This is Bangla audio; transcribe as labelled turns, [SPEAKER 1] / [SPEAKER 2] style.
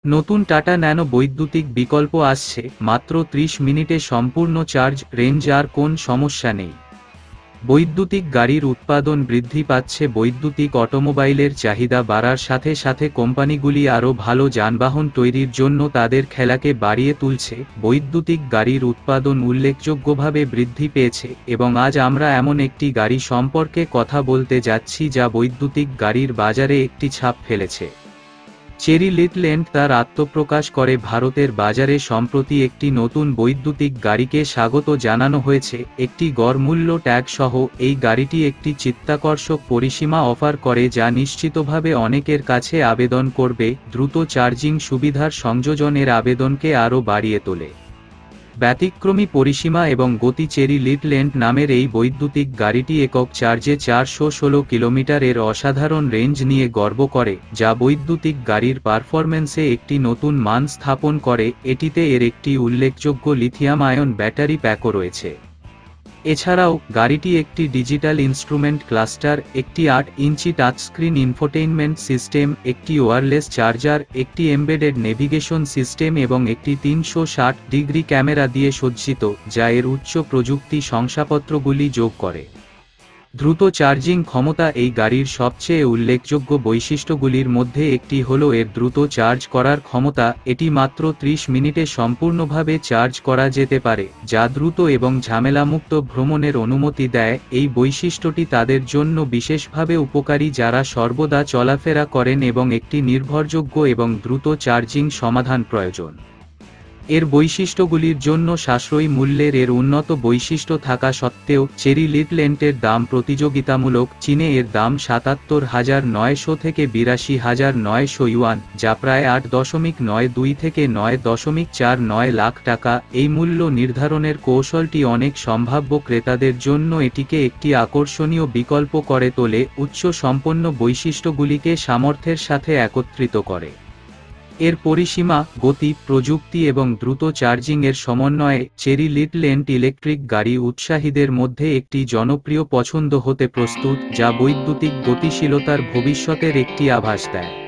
[SPEAKER 1] নতুন টাটা ন্যানো বৈদ্যুতিক বিকল্প আসছে, মাত্র 30 মিনিটে সম্পূর্ণ চার্জ, রেঞ্জ আর কোন সমস্যা নেই। বৈদ্যুতিক গাড়ির উৎপাদন বৃদ্ধি পাচ্ছে। বৈদ্যুতিক অটোমোবাইলের চাহিদা বাড়ার সাথে সাথে কোম্পানিগুলি আরও ভালো যানবাহন তৈরির জন্য তাদের খেলাকে বাড়িয়ে তুলছে। বৈদ্যুতিক গাড়ির উৎপাদন উল্লেখযোগ্যভাবে বৃদ্ধি পেয়েছে এবং আজ আমরা এমন একটি গাড়ি সম্পর্কে কথা বলতে যাচ্ছি যা বৈদ্যুতিক গাড়ির বাজারে একটি ছাপ ফেলেছে। চেরি লিটল্যান্ড তার আত্মপ্রকাশ করে ভারতের বাজারে সম্প্রতি একটি নতুন বৈদ্যুতিক গাড়িকে স্বাগত জানানো হয়েছে। একটি গড় মূল্য ট্যাগ সহ এই গাড়িটি একটি চিত্তাকর্ষক পরিসীমা অফার করে যা নিশ্চিতভাবে অনেকের কাছে আবেদন করবে। দ্রুত চার্জিং সুবিধার সংযোজনের আবেদনকে আরও বাড়িয়ে তোলে। ব্যতিক্রমী পরিসীমা এবং গতি। চেরি লিটল্যান্ড নামের এই বৈদ্যুতিক গাড়িটি একক চার্জে 416 কিলোমিটারের অসাধারণ রেঞ্জ নিয়ে গর্ব করে, যা বৈদ্যুতিক গাড়ির পারফরম্যান্সে একটি নতুন মান স্থাপন করে। এটিতে এর একটি উল্লেখযোগ্য লিথিয়াম আয়ন ব্যাটারি প্যাকও রয়েছে। এছাড়াও গাড়িটি একটি ডিজিটাল ইনস্ট্রুমেন্ট ক্লাস্টার, একটি 8 ইঞ্চি টাচস্ক্রিন ইনফোটেইনমেন্ট সিস্টেম, একটি ওয়্যারলেস চার্জার, একটি এমবেডেড নেভিগেশন সিস্টেম এবং একটি 360 ডিগ্রি ক্যামেরা দিয়ে সজ্জিত, যা এর উচ্চ প্রযুক্তি শংসাপত্রগুলি যোগ করে। দ্রুত চার্জিং ক্ষমতা। এই গাড়ির সবচেয়ে উল্লেখযোগ্য বৈশিষ্ট্যগুলির মধ্যে একটি হল এর দ্রুত চার্জ করার ক্ষমতা। এটি মাত্র 30 মিনিটে সম্পূর্ণভাবে চার্জ করা যেতে পারে, যা দ্রুত এবং ঝামেলামুক্ত ভ্রমণের অনুমতি দেয়। এই বৈশিষ্ট্যটি তাদের জন্য বিশেষভাবে উপকারী যারা সর্বদা চলাফেরা করেন এবং একটি নির্ভরযোগ্য এবং দ্রুত চার্জিং সমাধান প্রয়োজন। এর বৈশিষ্ট্যগুলির জন্য সাশ্রয়ী মূল্যের এর উন্নত বৈশিষ্ট্য থাকা সত্ত্বেও চেরি লিটল্যান্ডের দাম প্রতিযোগিতামূলক। চীনে এর দাম 77,900 থেকে 82,900 ইউয়ান, যা প্রায় 8.92 থেকে 9.49 লাখ টাকা। এই মূল্য নির্ধারণের কৌশলটি অনেক সম্ভাব্য ক্রেতাদের জন্য এটিকে একটি আকর্ষণীয় বিকল্প করে তোলে, উচ্চ সম্পন্ন বৈশিষ্ট্যগুলিকে সামর্থ্যের সাথে একত্রিত করে। এর পরিসীমা, গতি, প্রযুক্তি এবং দ্রুত চার্জিংয়ের সমন্বয়ে চেরি লিটল্যান্ড ইলেকট্রিক গাড়ি উৎসাহীদের মধ্যে একটি জনপ্রিয় পছন্দ হতে প্রস্তুত, যা বৈদ্যুতিক গতিশীলতার ভবিষ্যতের একটি আভাস দেয়।